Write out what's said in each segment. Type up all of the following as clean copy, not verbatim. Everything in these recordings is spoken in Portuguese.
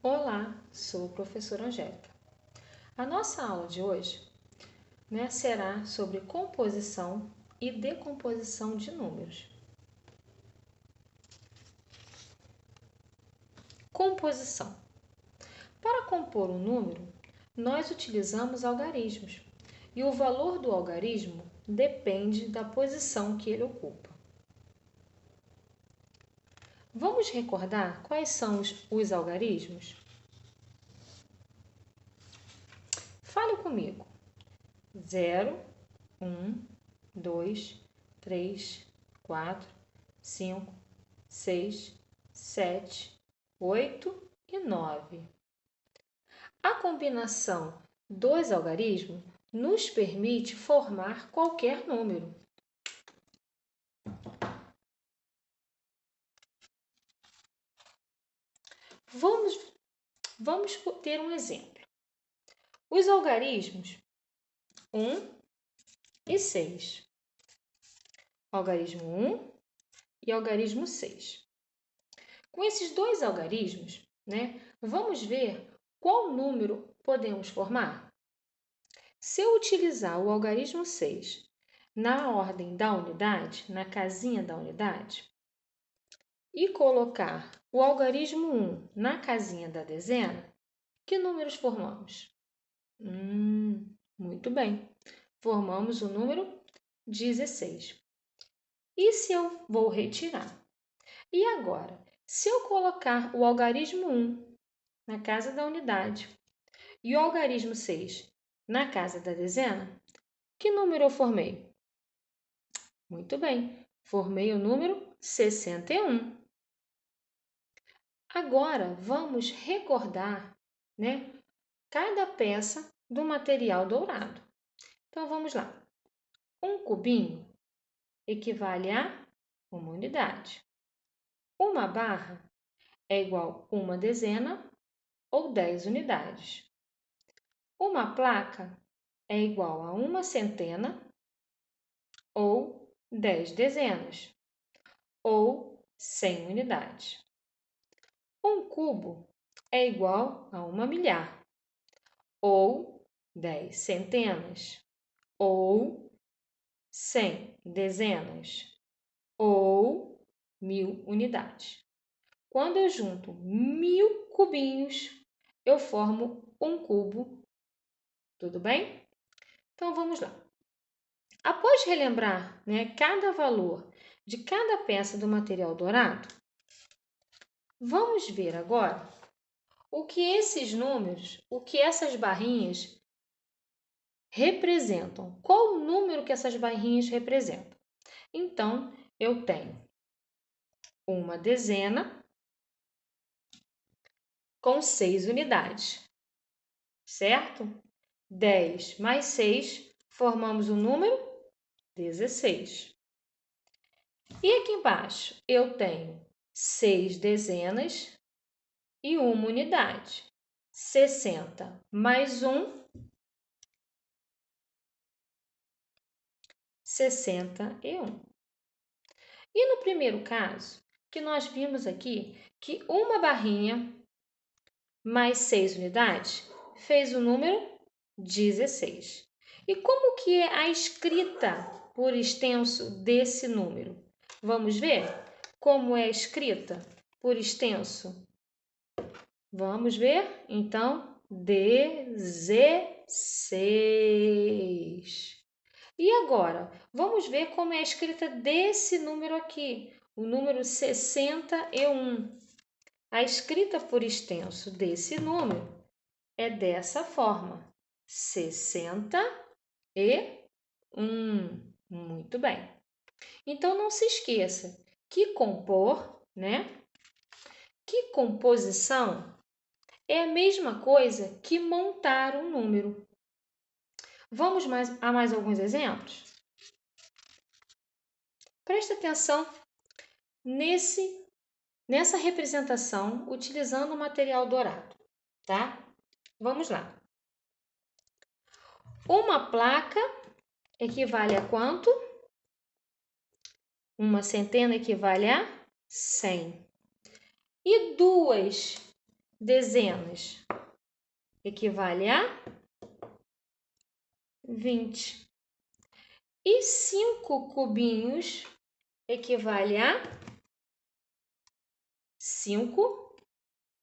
Olá, sou a professora Angélica. A nossa aula de hoje, será sobre composição e decomposição de números. Composição. Para compor um número, nós utilizamos algarismos e o valor do algarismo depende da posição que ele ocupa. Vamos recordar quais são os algarismos? Fale comigo. 0, 1, 2, 3, 4, 5, 6, 7, 8 e 9. A combinação dos algarismos nos permite formar qualquer número. Vamos ter um exemplo. Os algarismos 1 e 6. Algarismo 1 e algarismo 6. Com esses dois algarismos, vamos ver qual número podemos formar. Se eu utilizar o algarismo 6 na ordem da unidade, na casinha da unidade, e colocar o algarismo 1 na casinha da dezena, que números formamos? Muito bem. Formamos o número 16. E se eu vou retirar? E agora, se eu colocar o algarismo 1 na casa da unidade e o algarismo 6 na casa da dezena, que número eu formei? Muito bem, formei o número 61. Agora, vamos recordar, cada peça do material dourado. Então, vamos lá. Um cubinho equivale a uma unidade. Uma barra é igual a uma dezena ou 10 unidades. Uma placa é igual a uma centena ou 10 dezenas ou 100 unidades. Um cubo é igual a uma milhar ou 10 centenas ou 100 dezenas ou 1000 unidades. Quando eu junto 1000 cubinhos, eu formo um cubo. Tudo bem? Então, vamos lá. Após relembrar cada valor de cada peça do material dourado, vamos ver agora o que esses números, o que essas barrinhas representam. Qual o número que essas barrinhas representam? Então, eu tenho uma dezena com 6 unidades, certo? 10 mais 6, formamos o número 16. E aqui embaixo, eu tenho 6 dezenas e uma unidade. 60 mais 1, 61. E no primeiro caso, que nós vimos aqui que uma barrinha mais 6 unidades fez o número 16. E como que é a escrita por extenso desse número? Vamos ver como é a escrita por extenso? Vamos ver? Então, 16. E agora, vamos ver como é a escrita desse número aqui, o número 61. A escrita por extenso desse número é dessa forma, 61. Muito bem. Então, não se esqueça que compor, que composição é a mesma coisa que montar um número. Vamos a mais alguns exemplos? Presta atenção nessa representação utilizando o material dourado, tá? Vamos lá. Uma placa equivale a quanto? Uma centena equivale a 100. E duas dezenas equivale a 20. E 5 cubinhos equivale a 5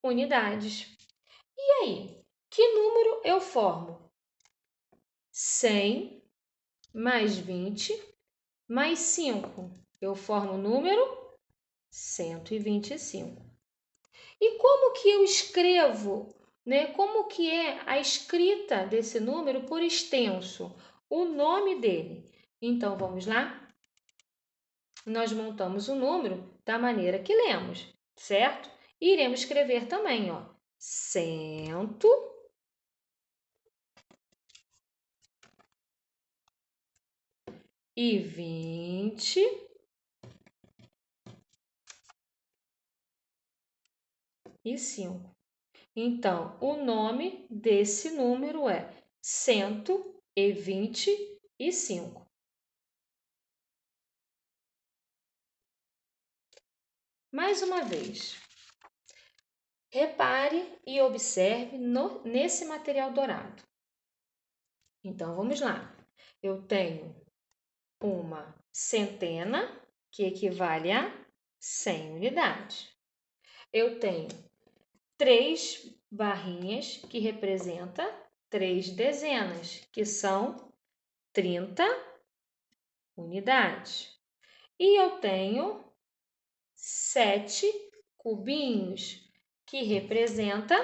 unidades. E aí, que número eu formo? 100 mais 20 mais 5. Eu formo o número 125. E como que eu escrevo, né? Como que é a escrita desse número por extenso? O nome dele. Então, vamos lá? Nós montamos o número da maneira que lemos, certo? E iremos escrever também, ó, 125. Então, o nome desse número é 125. Mais uma vez, repare e observe nesse material dourado. Então, vamos lá. Eu tenho uma centena, que equivale a 100 unidades. Eu tenho 3 barrinhas, que representa 3 dezenas, que são 30 unidades. E eu tenho 7 cubinhos, que representa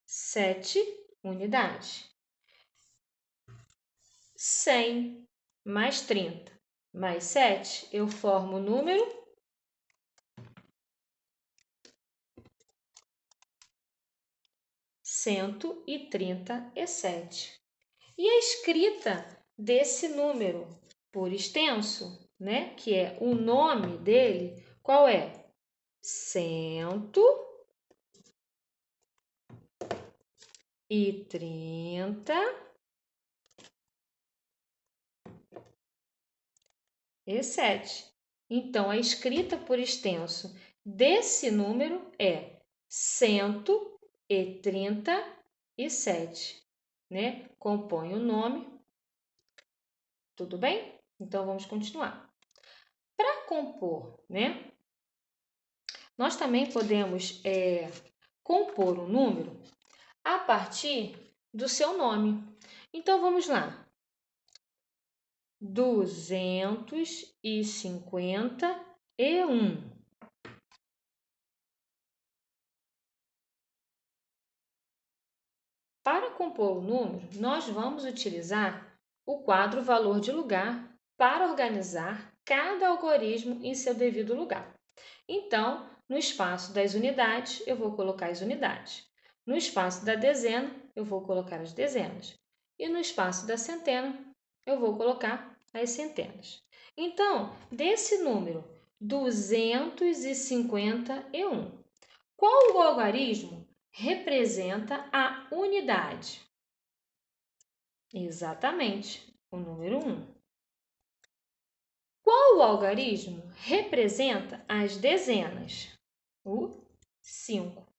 7 unidades. 100 mais 30 mais 7, eu formo o número 137. E a escrita desse número por extenso, né, que é o nome dele, qual é? 137. Então, a escrita por extenso desse número é 137, né? Compõe o nome. Tudo bem? Então, vamos continuar. Para compor, né? Nós também podemos compor um número a partir do seu nome. Então, vamos lá. 251. Para compor o número, nós vamos utilizar o quadro valor de lugar para organizar cada algarismo em seu devido lugar. Então, no espaço das unidades, eu vou colocar as unidades. No espaço da dezena, eu vou colocar as dezenas. E no espaço da centena, eu vou colocar as centenas. Então, desse número 251, qual o algarismo representa a unidade? Exatamente, o número 1. Qual o algarismo representa as dezenas? O 5.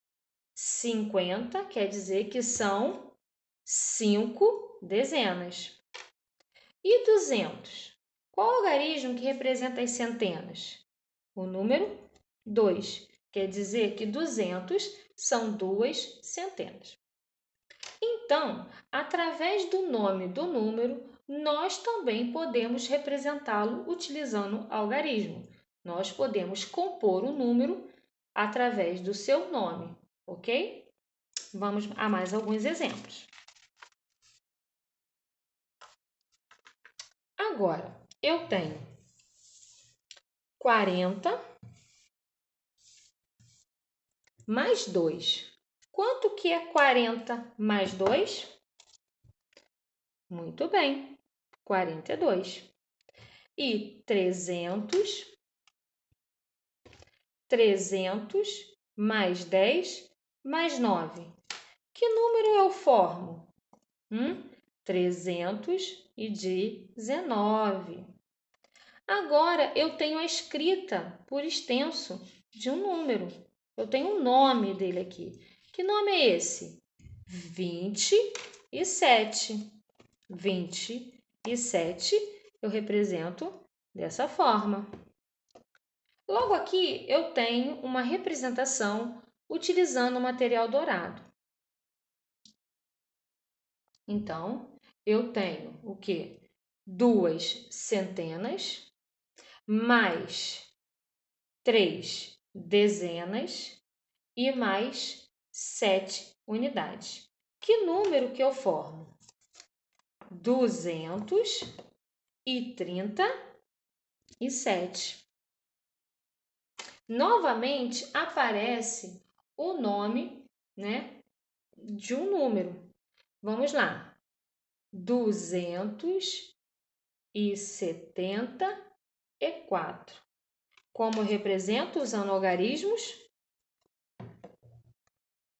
50 quer dizer que são 5 dezenas. E 200? Qual algarismo que representa as centenas? O número 2. Quer dizer que 200 são 2 centenas. Então, através do nome do número, nós também podemos representá-lo utilizando algarismo. Nós podemos compor o número através do seu nome, ok? Vamos a mais alguns exemplos. Agora, eu tenho 40 mais 2. Quanto que é 40 mais 2? Muito bem, 42. E 300 mais 10 mais 9. Que número eu formo? 319. Agora, eu tenho a escrita por extenso de um número. Eu tenho o nome dele aqui. Que nome é esse? 27. 27 eu represento dessa forma. Logo aqui eu tenho uma representação utilizando o material dourado. Então, eu tenho o quê? 2 centenas mais 3 dezenas e mais 7 unidades. Que número que eu formo? 237. Novamente aparece o nome, né, de um número. Vamos lá. 274. Como eu represento usando algarismos?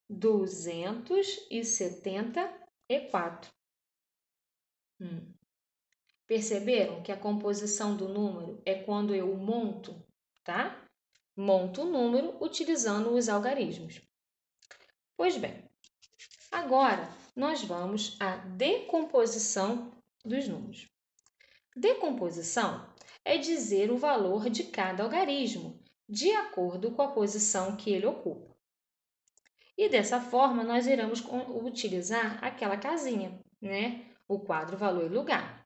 274. Perceberam que a composição do número é quando eu monto, tá? Monto o número utilizando os algarismos. Pois bem, agora nós vamos à decomposição dos números. Decomposição é dizer o valor de cada algarismo, de acordo com a posição que ele ocupa. E dessa forma, nós iremos utilizar aquela casinha, né? O quadro valor e lugar.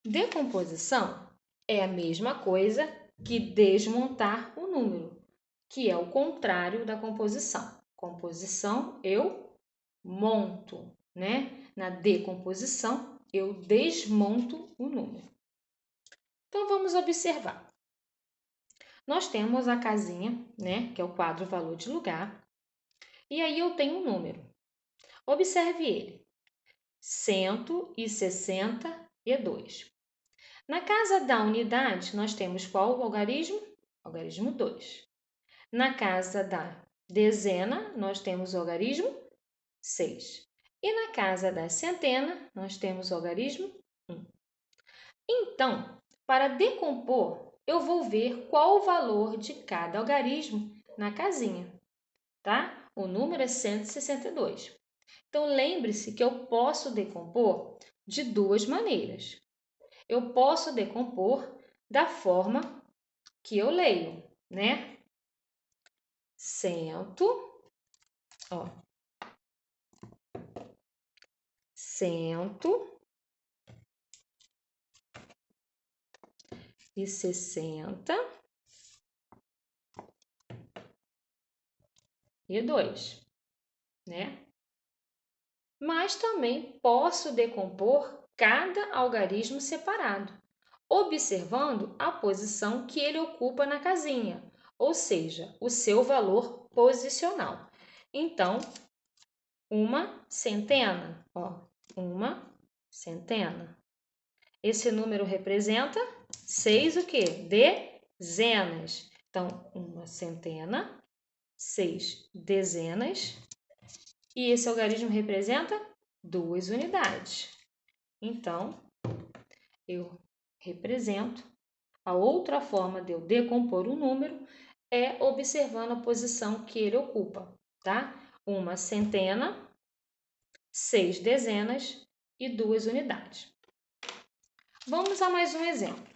Decomposição é a mesma coisa que desmontar o número, que é o contrário da composição. Composição eu monto, né? Na decomposição eu desmonto o número. Então vamos observar. Nós temos a casinha, né? Que é o quadro valor de lugar. E aí eu tenho um número. Observe ele. 162. Na casa da unidade, nós temos qual algarismo? Algarismo 2. Na casa da dezena, nós temos o algarismo 6. E na casa da centena, nós temos o algarismo 1. Então, para decompor, eu vou ver qual o valor de cada algarismo na casinha, tá? O número é 162. Então, lembre-se que eu posso decompor de duas maneiras. Eu posso decompor da forma que eu leio, né? 162, né? Mas também posso decompor cada algarismo separado, observando a posição que ele ocupa na casinha, ou seja, o seu valor posicional. Então, uma centena, uma centena. Esse número representa 6 o quê? Dezenas. Então, uma centena, 6 dezenas. E esse algarismo representa 2 unidades. Então, eu represento. A outra forma de eu decompor o número é observando a posição que ele ocupa, tá? Uma centena, 6 dezenas e 2 unidades. Vamos a mais um exemplo.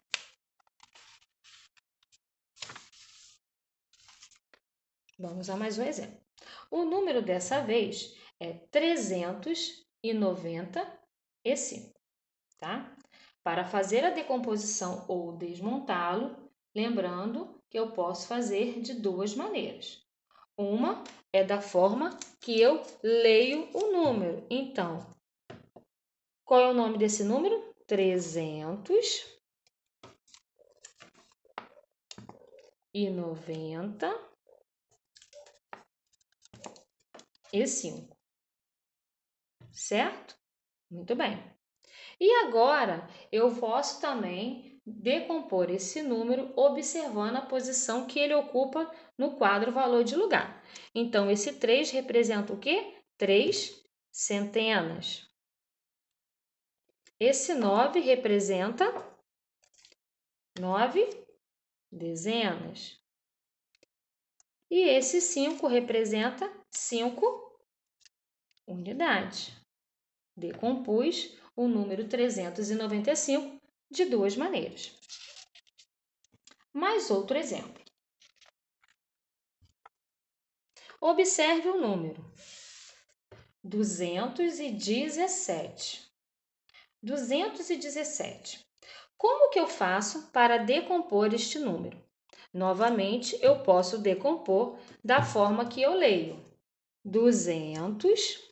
O número dessa vez é 395, tá? Para fazer a decomposição ou desmontá-lo, lembrando que eu posso fazer de duas maneiras. Uma é da forma que eu leio o número. Então, qual é o nome desse número? 395, certo? Muito bem. E agora, eu posso também decompor esse número observando a posição que ele ocupa no quadro valor de lugar. Então, esse 3 representa o quê? 3 centenas. Esse 9 representa 9 dezenas. E esse 5 representa 5 unidades. Decompus o número 395 de duas maneiras. Mais outro exemplo. Observe o número 217. 217. Como que eu faço para decompor este número? Novamente, eu posso decompor da forma que eu leio. 200,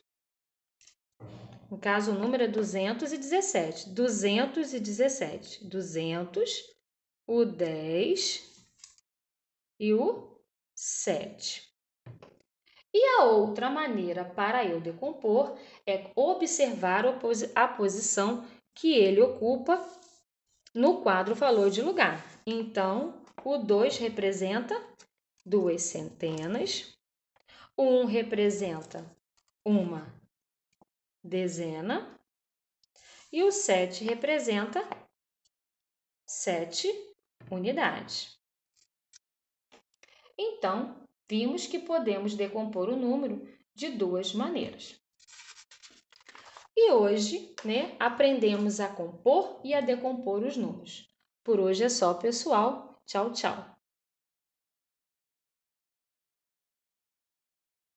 no caso, o número é 217. 217. 200, o 10 e o 7. E a outra maneira para eu decompor é observar a posição que ele ocupa no quadro valor de lugar. Então, o 2 representa 2 centenas, o 1 representa uma dezena e o 7 representa 7 unidades. Então, vimos que podemos decompor o número de duas maneiras. E hoje, aprendemos a compor e a decompor os números. Por hoje é só, pessoal. Tchau, tchau.